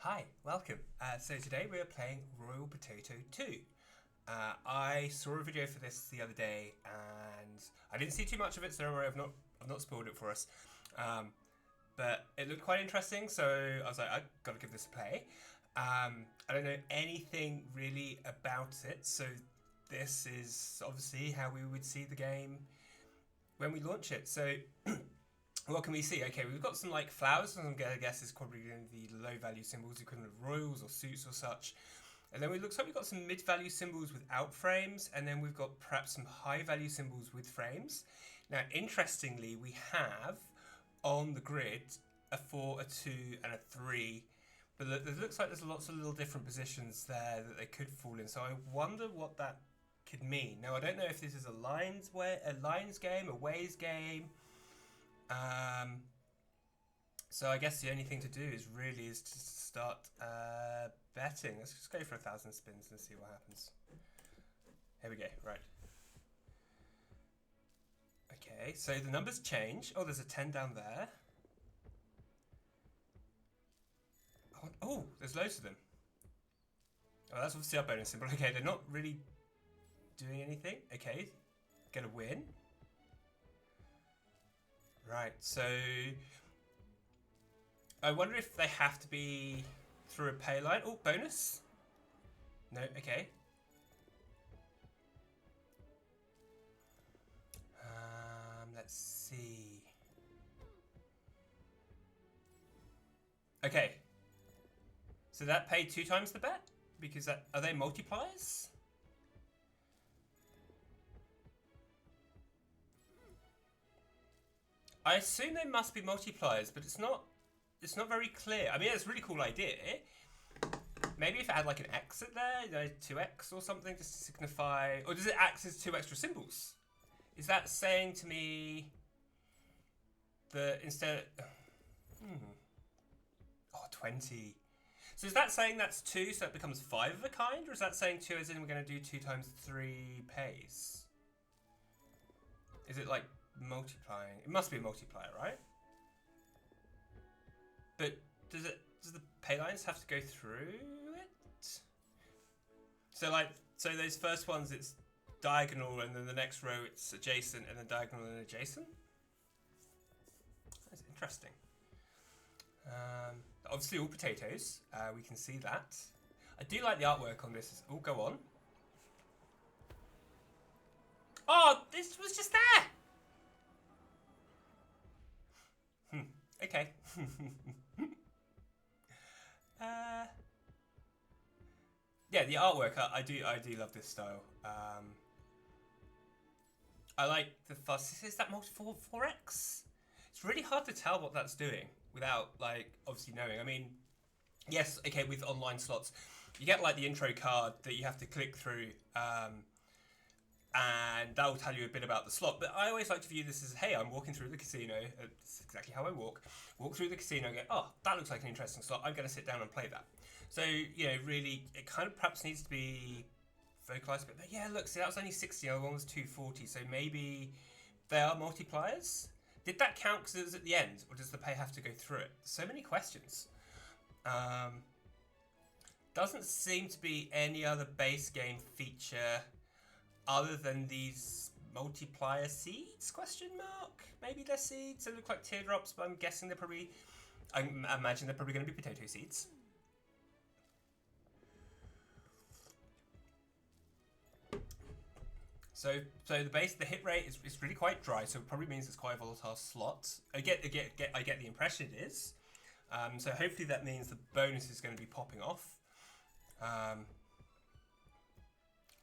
Hi, welcome. So today we're playing Royal Potato 2. I saw a video for this the other day, and I didn't see too much of it, so don't worry, I've not spoiled it for us. But it looked quite interesting, so I was like, I've got to give this a play. I don't know anything really about it, so this is obviously how we would see the game when we launch it. So what can we see? Okay, we've got some like flowers, and I'm gonna guess is probably going to be low value symbols, equivalent of royals or suits or such. And then it looks like we've got some mid value symbols without frames, and then we've got perhaps some high value symbols with frames. Now, interestingly, we have on the grid a 4, a 2, and a 3. But it looks like there's lots of little different positions there that they could fall in. So I wonder what that could mean. Now, I don't know if this is a lines game, a ways game. So I guess the only thing to do is to start betting. Let's just go for 1,000 spins and see what happens. Here we go. Right. Okay, so the numbers change. Oh, there's a 10 down there. Oh, there's loads of them. Oh, that's obviously our bonus symbol. Okay, they're not really doing anything. Okay, get a win. Right, so I wonder if they have to be through a pay line. Oh, bonus? No, okay. Let's see. Okay. So that paid 2 times the bet? Because are they multipliers? I assume they must be multipliers, but it's not very clear. I mean, it's a really cool idea. Maybe if it had like an X in there, 2x or something, just to signify... Or does it act as 2 extra symbols? Is that saying to me that instead... Oh, 20. So is that saying that's 2, so it becomes 5 of a kind? Or is that saying 2 as in we're going to do 2 times 3 pays? Is it like multiplying? It must be a multiplier, right? But does the pay lines have to go through it? So those first ones it's diagonal, and then the next row it's adjacent, and then diagonal and adjacent. That's interesting. Obviously all potatoes. We can see that. I do like the artwork on this. Oh, go on. Oh, this was just there. Okay. Yeah, the artwork. I do love this style. I like the fuss. Is that multi 4x? It's really hard to tell what that's doing without like obviously knowing. I mean, yes, okay, with online slots, you get like the intro card that you have to click through. And that will tell you a bit about the slot. But I always like to view this as, hey, I'm walking through the casino. It's exactly how I walk. Walk through the casino and go, oh, that looks like an interesting slot. I'm going to sit down and play that. So, really, it kind of perhaps needs to be vocalized a bit. But yeah, look, see, that was only 60. The other one was 240. So maybe they are multipliers. Did that count because it was at the end? Or does the pay have to go through it? So many questions. Doesn't seem to be any other base game feature other than these multiplier seeds, question mark? Maybe they're seeds. They look like teardrops, but I'm guessing they're probably... I imagine they're probably going to be potato seeds. So the hit rate is really quite dry, so it probably means it's quite a volatile slot. I get the impression it is. So hopefully that means the bonus is going to be popping off.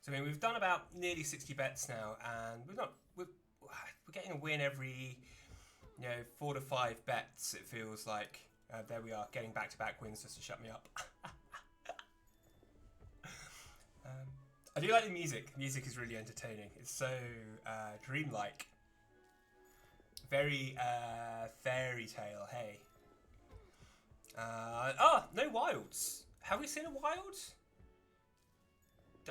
So I mean, we've done about nearly 60 bets now, and we're getting a win every 4 to 5 bets. It feels like there we are getting back-to-back wins just to shut me up. I do like the music. Music is really entertaining. It's so dreamlike, very fairy tale. Hey, no wilds. Have we seen a wild?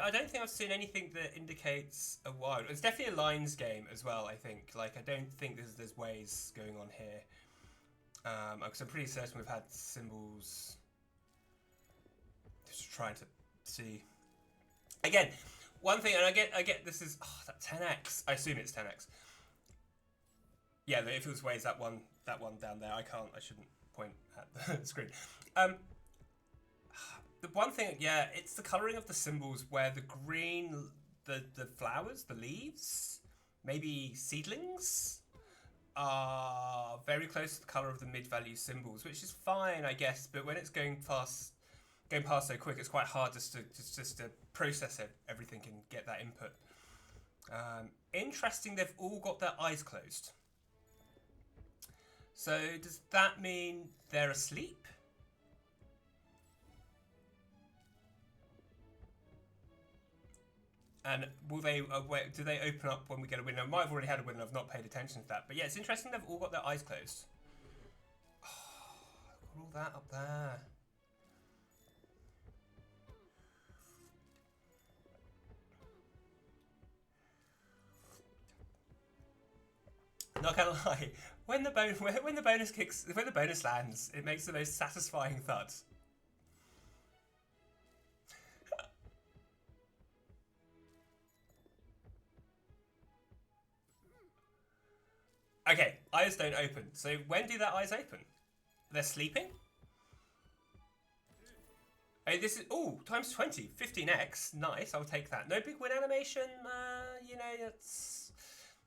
I don't think I've seen anything that indicates a wild. It's definitely a lines game as well, I think. Like, I don't think there's ways going on here. Because I'm pretty certain we've had symbols just trying to see. Again, one thing, and I get this is that 10x. I assume it's 10x. Yeah, if it was ways that one down there, I shouldn't point at the screen. The one thing, yeah, it's the colouring of the symbols where the green, the flowers, the leaves, maybe seedlings, are very close to the colour of the mid-value symbols, which is fine, I guess, but when it's going past so quick, it's quite hard just to process everything and get that input. Interesting, they've all got their eyes closed. So does that mean they're asleep? And will they? Do they open up when we get a winner? I might have already had a winner. I've not paid attention to that. But yeah, it's interesting. They've all got their eyes closed. Oh, got all that up there. Not gonna lie. When the bonus lands, it makes the most satisfying thud. Okay, eyes don't open. So when do their eyes open? They're sleeping? Hey, this is, times 20, 15x. Nice, I'll take that. No big win animation, you know, it's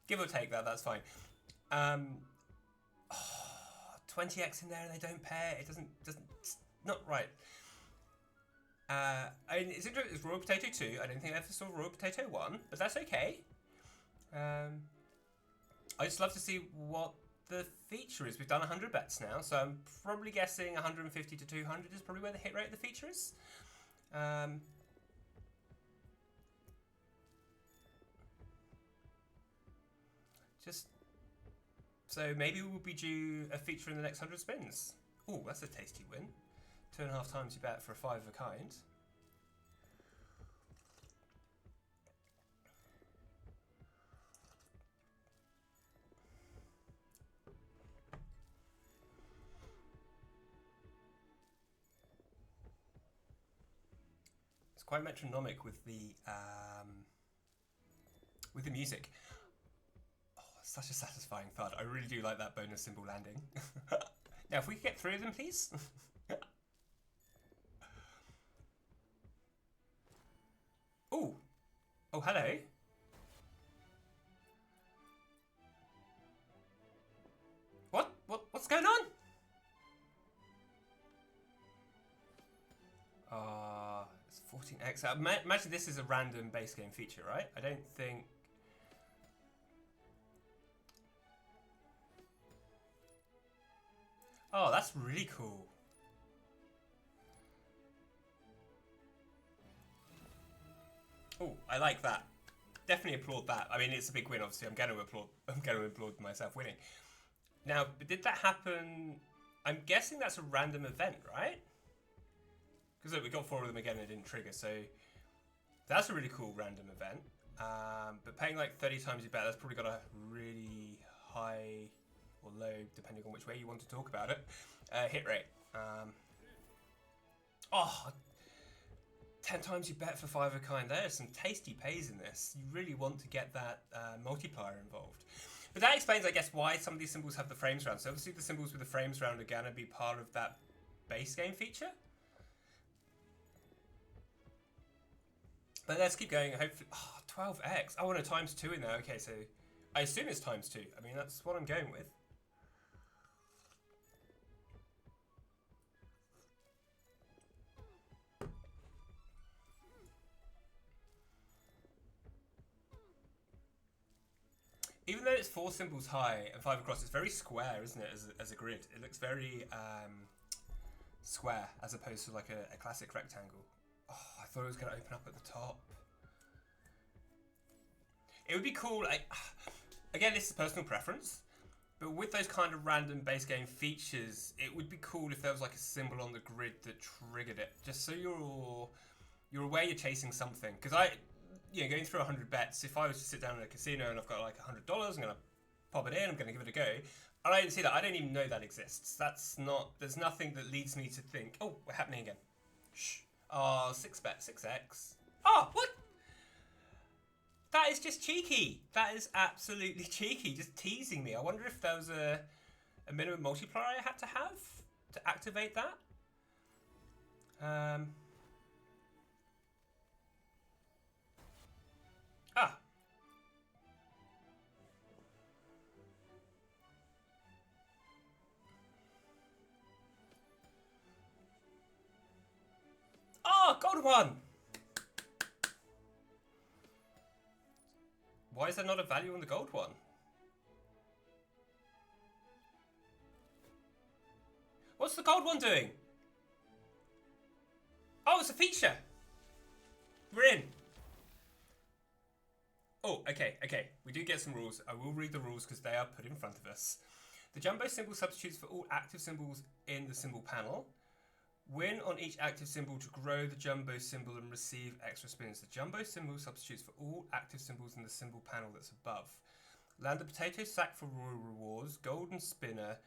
give or take that, that's fine. 20x in there and they don't pair. It doesn't, it's not right. I mean, it's interesting, it's Royal Potato 2. I don't think I ever saw Royal Potato 1, but that's okay. I just love to see what the feature is. We've done 100 bets now, so I'm probably guessing 150 to 200 is probably where the hit rate of the feature is. So maybe we'll be due a feature in the next 100 spins. Oh, that's a tasty win. 2.5 times you bet for a 5 of a kind. Quite metronomic with the music. Oh, such a satisfying thud. I really do like that bonus symbol landing. Now, if we could get 3 of them, please. Oh, hello. What's going on? 14x. Imagine this is a random base game feature, right? I don't think... Oh, that's really cool. Oh, I like that. Definitely applaud that. I mean, it's a big win, obviously. I'm going to applaud myself winning. Now, but did that happen... I'm guessing that's a random event, right? Because look, we got 4 of them again and it didn't trigger, so that's a really cool random event. But paying like 30 times your bet, that's probably got a really high or low, depending on which way you want to talk about it, hit rate. 10 times you bet for 5 of a kind. There's some tasty pays in this. You really want to get that multiplier involved. But that explains, I guess, why some of these symbols have the frames round. So obviously the symbols with the frames round are going to be part of that base game feature. But let's keep going. Hopefully, 12x. I want a times 2 in there. Okay, so I assume it's times 2. I mean, that's what I'm going with. Even though it's 4 symbols high and 5 across, it's very square, isn't it, as a grid? It looks very square as opposed to like a classic rectangle. Oh, I thought it was going to open up at the top. It would be cool, like, again, this is personal preference, but with those kind of random base game features, it would be cool if there was like a symbol on the grid that triggered it, just so you're aware you're chasing something. Because going through 100 bets, if I was to sit down in a casino and I've got like $100, I'm going to pop it in, I'm going to give it a go, and I didn't see that, I don't even know that exists. There's nothing that leads me to think, oh, we're happening again. Shh. Oh, 6-bet, 6x. Oh, what? That is just cheeky. That is absolutely cheeky. Just teasing me. I wonder if there was a minimum multiplier I had to have to activate that. Ah. Oh, gold one. Why is there not a value on the gold one? What's the gold one doing? Oh, it's a feature. We're in. Oh, okay. We do get some rules. I will read the rules because they are put in front of us. The jumbo symbol substitutes for all active symbols in the symbol panel. Win on each active symbol to grow the jumbo symbol and receive extra spins. The jumbo symbol substitutes for all active symbols in the symbol panel that's above. Land the potato sack for royal rewards. Golden spinner.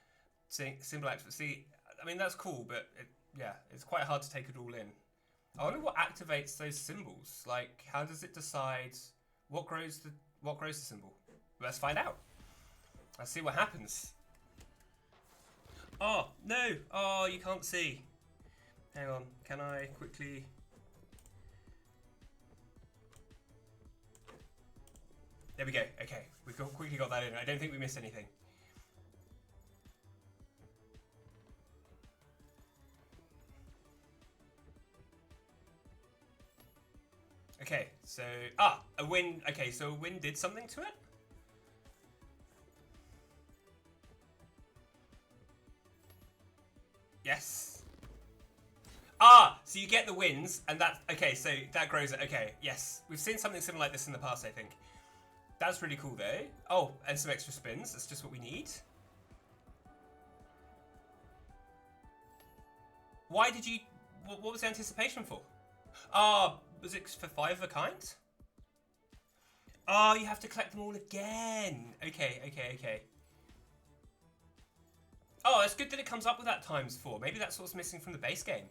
Symbol active. See, I mean, that's cool, but yeah, it's quite hard to take it all in. I wonder what activates those symbols. Like, how does it decide what grows the symbol? Let's find out. Let's see what happens. Oh, no. Oh, you can't see. Hang on. Can I quickly... There we go. Okay. We've quickly got that in. I don't think we missed anything. Okay, so... Ah! A win... Okay, so a win did something to it? Yes. Ah! So you get the wins, and that... Okay, so that grows it. Okay, yes. We've seen something similar like this in the past, I think. That's really cool, though. Oh, and some extra spins. That's just what we need. Why did you... What was the anticipation for? Ah, was it for 5 of a kind? Oh, you have to collect them all again. Okay. Oh, it's good that it comes up with that ×4. Maybe that's what's missing from the base game.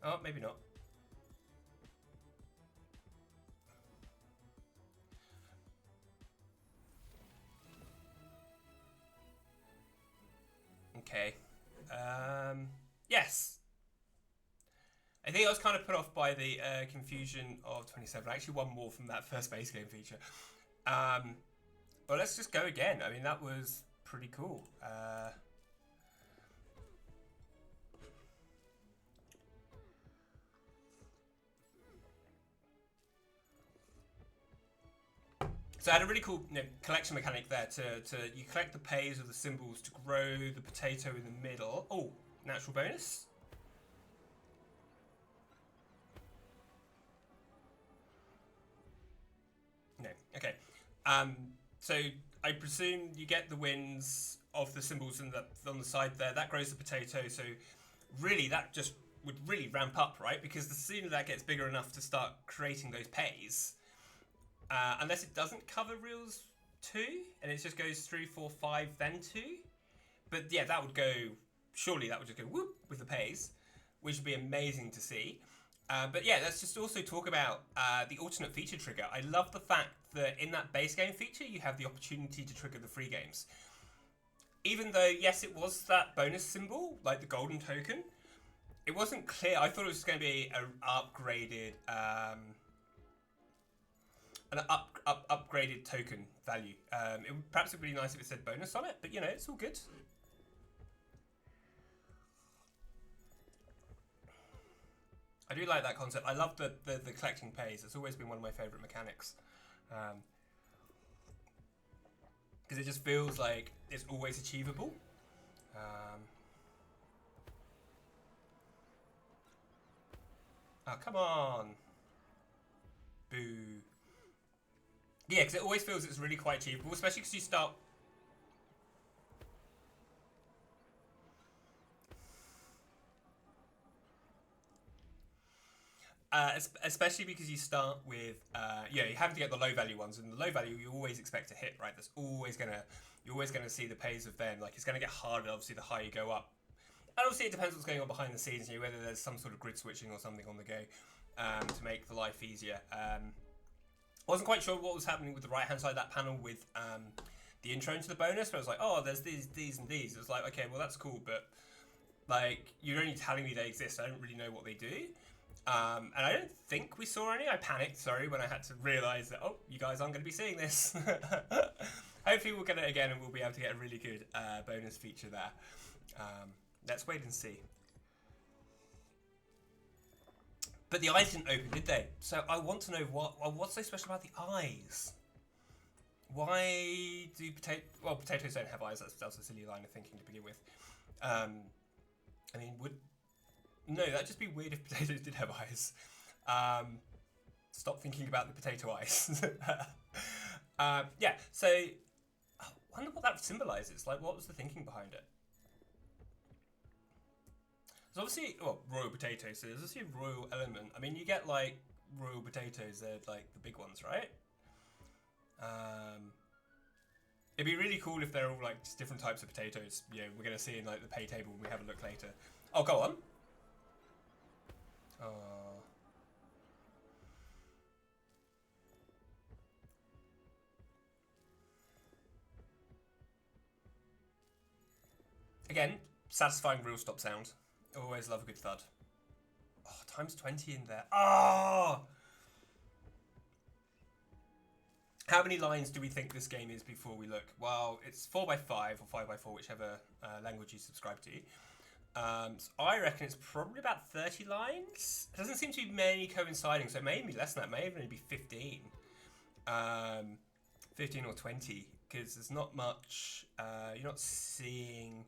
Oh, maybe not. Okay. Yes. I think I was kind of put off by the confusion of 27. I actually won more from that first base game feature. But let's just go again. I mean, that was pretty cool. So I had a really cool collection mechanic there you collect the pays of the symbols to grow the potato in the middle. Oh, natural bonus. No, okay. So I presume you get the wins of the symbols on the side there. That grows the potato. So really, that just would really ramp up, right? Because the sooner that gets bigger enough to start creating those pays, unless it doesn't cover reels 2 and it just goes 3, 4, 5, then 2. But yeah, that would go. Surely that would just go whoop with the pays, which would be amazing to see. But yeah, let's just also talk about the alternate feature trigger. I love the fact that in that base game feature, you have the opportunity to trigger the free games. Even though, yes, it was that bonus symbol, like the golden token, it wasn't clear. I thought it was going to be an upgraded, upgraded token value. Perhaps it would be nice if it said bonus on it, but you know, it's all good. I do like that concept. I love the collecting pays. It's always been one of my favourite mechanics. Because it just feels like it's always achievable. Oh, come on. Boo. Yeah, because it always feels it's really quite achievable, especially because you start... especially because you start with, you have to get the low value ones, and the low value you always expect to hit, right? That's always you're always gonna see the pays of them. Like, it's gonna get harder, obviously, the higher you go up. obviously it depends what's going on behind the scenes, you know, whether there's some sort of grid switching or something on the go to make the life easier. I wasn't quite sure what was happening with the right-hand side of that panel with the intro into the bonus, but I was like, oh, there's these, and these. It was like, okay, well, that's cool, but like, you're only telling me they exist. I don't really know what they do. And I don't think we saw any. I panicked, sorry, when I had to realise that, oh, you guys aren't going to be seeing this. Hopefully we'll get it again and we'll be able to get a really good bonus feature there. Let's wait and see. But the eyes didn't open, did they? So I want to know what's so special about the eyes? Why do potatoes don't have eyes? That's a silly line of thinking to begin with. I mean, that'd just be weird if potatoes did have eyes. Stop thinking about the potato eyes. Yeah, so I wonder what that symbolises. Like, what was the thinking behind it? There's obviously, royal potatoes, so there's obviously a royal element. I mean, you get, like, royal potatoes, they're, like, the big ones, right? It'd be really cool if they're all, like, just different types of potatoes. You know, we're going to see in, like, the Paytable when we have a look later. Oh, go on. Again, satisfying real stop sound. Always love a good thud. Oh, times 20 in there. Oh! How many lines do we think this game is before we look? Well, it's 4x5 or 5x4, whichever language you subscribe to. So I reckon it's probably about 30 lines. It doesn't seem to be many coinciding, so maybe less than that. Maybe only be 15. 15 or 20, because there's not much. You're not seeing.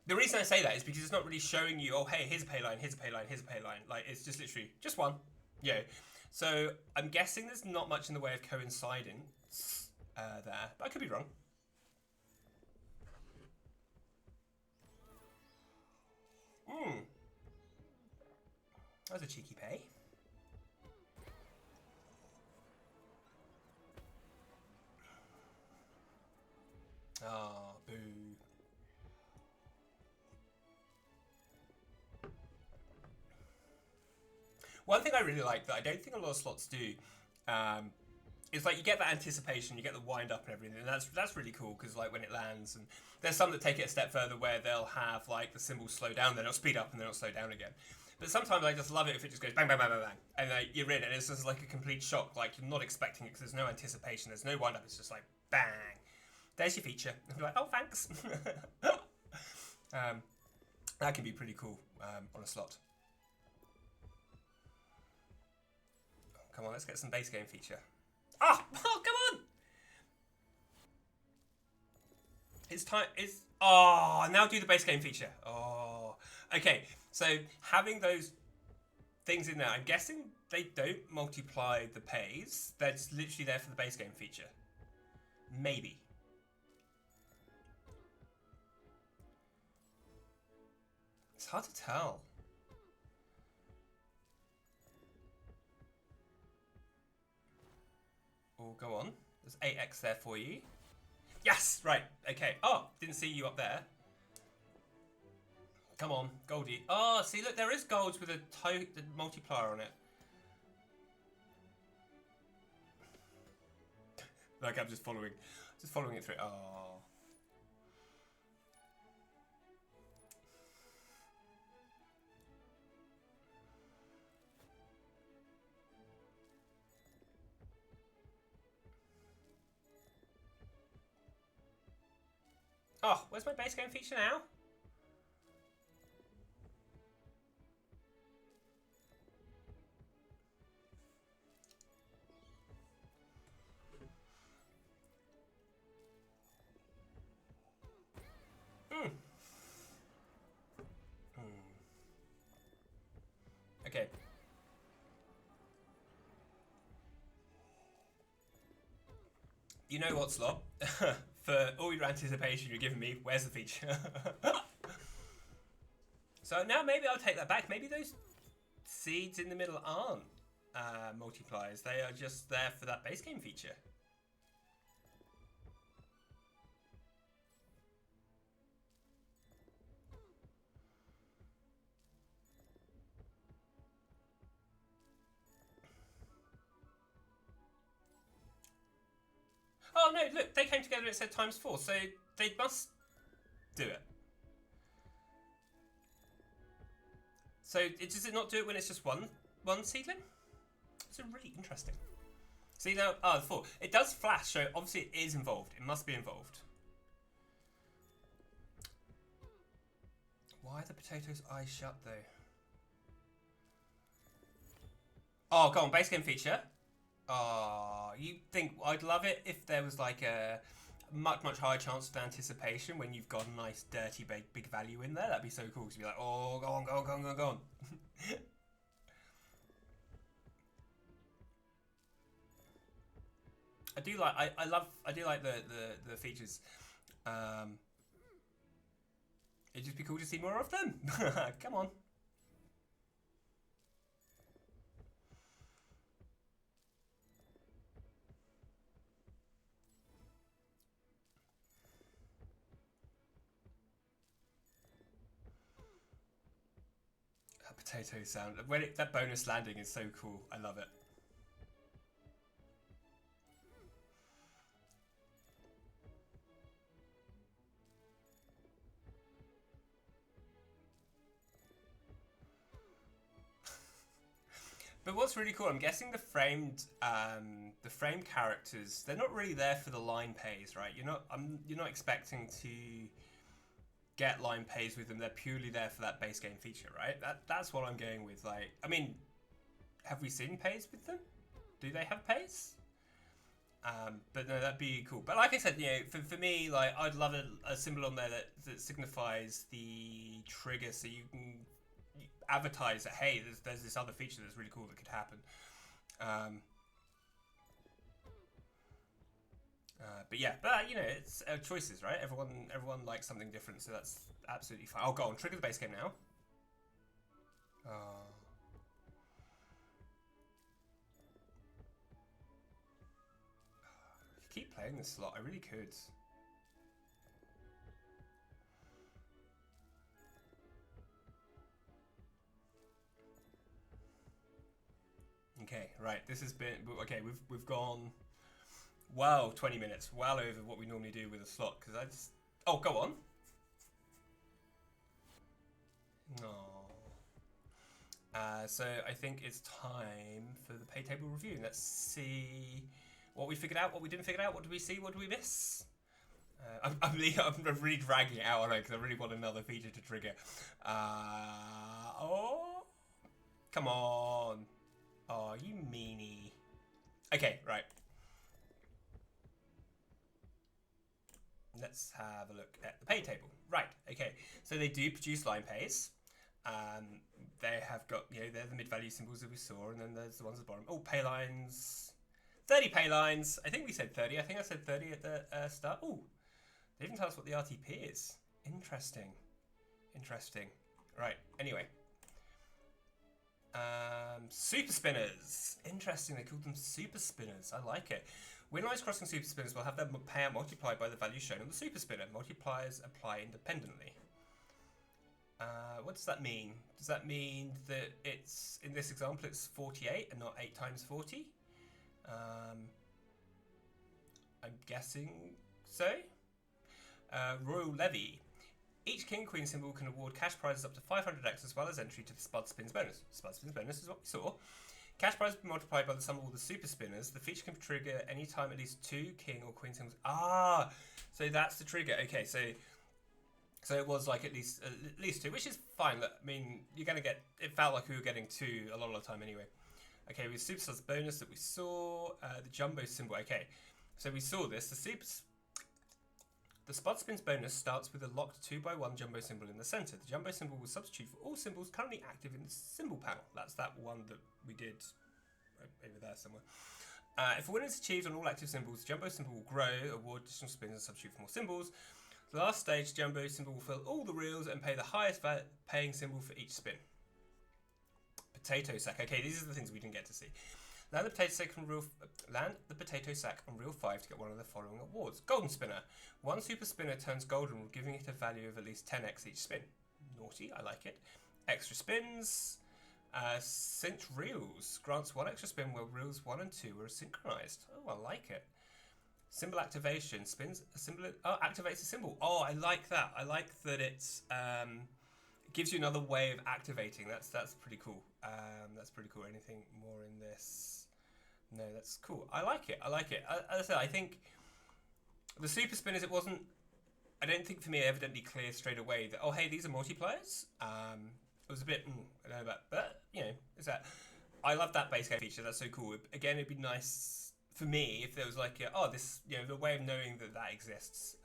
The reason I say that is because it's not really showing you, oh, hey, here's a pay line, here's a pay line, here's a pay line. Like, it's just literally just one. Yeah. So I'm guessing there's not much in the way of coinciding there, but I could be wrong. That was a cheeky pay. Ah, boo. One thing I really like that I don't think a lot of slots do is like you get that anticipation, you get the wind up and everything, and that's really cool because like when it lands, and there's some that take it a step further where they'll have like the cymbals slow down, then it'll speed up and then it'll slow down again. But sometimes I just love it if it just goes bang, bang, bang, bang, bang, and like, you're in, and it's just like a complete shock, like you're not expecting it because there's no anticipation, there's no wind up, it's just like bang. There's your feature. And you're like, oh, thanks. That can be pretty cool on a slot. Come on, let's get some Basegame Feature. Oh, come on! It's time. Now do the Basegame Feature. Oh, okay. So having those things in there, I'm guessing they don't multiply the pays. They're just literally there for the Basegame Feature. Maybe. It's hard to tell. Oh, go on. There's 8x there for you. Yes! Right. Okay. Oh, didn't see you up there. Come on, Goldie. Oh, see, look, there is golds with a the multiplier on it. Like, I'm just following it through. Oh. Oh, where's my base game feature now? Okay. You know what, Slot? For all your anticipation you're giving me, where's the feature? So now maybe I'll take that back. Maybe those seeds in the middle aren't multipliers. They are just there for that base game feature. Oh no, look, they came together, it said ×4, so they must do it. So does it not do it when it's just one seedling? It's really interesting. See now, the 4. It does flash, so obviously it is involved. It must be involved. Why are the potatoes' eyes shut though? Oh, go on, Basegame Feature. Oh, you think I'd love it if there was like a much higher chance of anticipation when you've got a nice dirty big value in there. That'd be so cool to be like, oh, go on. I do like the features. It'd just be cool to see more of them. Come on. That potato sound. That bonus landing is so cool. I love it. But what's really cool, I'm guessing the framed characters, they're not really there for the line pays, right? You're not expecting to get line pays with them. They're purely there for that base game feature, right? That's what I'm going with. Like, I mean, have we seen pays with them? Do they have pays? But no, that'd be cool. But like I said, for me, like I'd love a symbol on there that signifies the trigger, so you can advertise that hey, there's this other feature that's really cool that could happen. But yeah, it's choices, right? Everyone likes something different, so that's absolutely fine. Oh, go on, trigger the base game now. I could keep playing this slot. I really could. Okay, right. This has been okay. We've gone well 20 minutes, well over what we normally do with a slot. Because I just go on. No. So I think it's time for the Paytable review. Let's see what we figured out, what we didn't figure out, what did we see, what did we miss. I'm really dragging it out on it because I really want another feature to trigger. Oh, come on. Oh, you meanie. Okay, right. Let's have a look at the Paytable. Right, okay. So they do produce line pays. They have got, they're the mid-value symbols that we saw, and then there's the ones at the bottom. Oh, pay lines. 30 pay lines. I think we said 30. I think I said 30 at the start. Oh, they didn't tell us what the RTP is. Interesting. Right, anyway. Super spinners. Interesting, they called them super spinners. I like it. Win lines crossing super spinners will have their payout multiplied by the value shown on the super spinner. Multipliers apply independently. What does that mean? Does that mean that it's, in this example, it's 48 and not 8 times 40? I'm guessing so. Royal Levy. Each King Queen symbol can award cash prizes up to 500x as well as entry to the Spud Spins bonus. Spud Spins bonus is what we saw. Cash prizes will be multiplied by the sum of all the super spinners. The feature can trigger any time at least 2 King or Queen symbols. Ah, so that's the trigger. Okay, so it was like at least 2, which is fine. I mean, you're gonna get. It felt like we were getting 2 a lot of the time anyway. Okay, with Super Stars bonus that we saw, the Jumbo symbol. Okay, so we saw this. The Spud Spins bonus starts with a locked 2x1 Jumbo symbol in the center. The Jumbo symbol will substitute for all symbols currently active in the symbol panel. That's that one that we did over there somewhere. If a win is achieved on all active symbols, the Jumbo symbol will grow, award additional spins and substitute for more symbols. The last stage, Jumbo symbol will fill all the reels and pay the highest paying symbol for each spin. Potato sack. Okay, these are the things we didn't get to see. Land the potato sack on reel 5 to get one of the following awards. Golden spinner. One super spinner turns golden, giving it a value of at least 10x each spin. Naughty, I like it. Extra spins. Synced reels. Grants 1 extra spin where reels 1 and 2 are synchronized. Oh, I like it. Symbol activation. Spins a symbol. Oh, activates a symbol. Oh, I like that. I like that it's it gives you another way of activating. That's pretty cool. That's pretty cool. Anything more in this? No, that's cool. I like it. I like it. As I said, I think the super spinners. It wasn't. I don't think for me evidently clear straight away that, oh hey, these are multiplayers. It was a bit I don't know about, but you know, is that I love that base game feature. That's so cool. Again, it'd be nice for me if there was like this, you know, the way of knowing that that exists.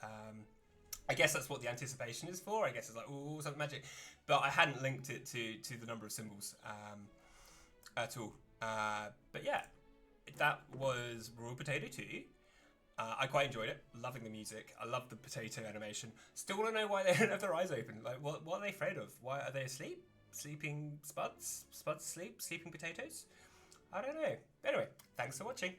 I guess that's what the anticipation is for. I guess it's like, oh, something magic, but I hadn't linked it to the number of symbols at all. But yeah, that was Royal Potato 2. I quite enjoyed it, loving the music. I love the potato animation. Still want to know why they don't have their eyes open. Like, what are they afraid of? Why are they asleep? Sleeping spuds? Spuds sleep? Sleeping potatoes? I don't know. Anyway, thanks for watching.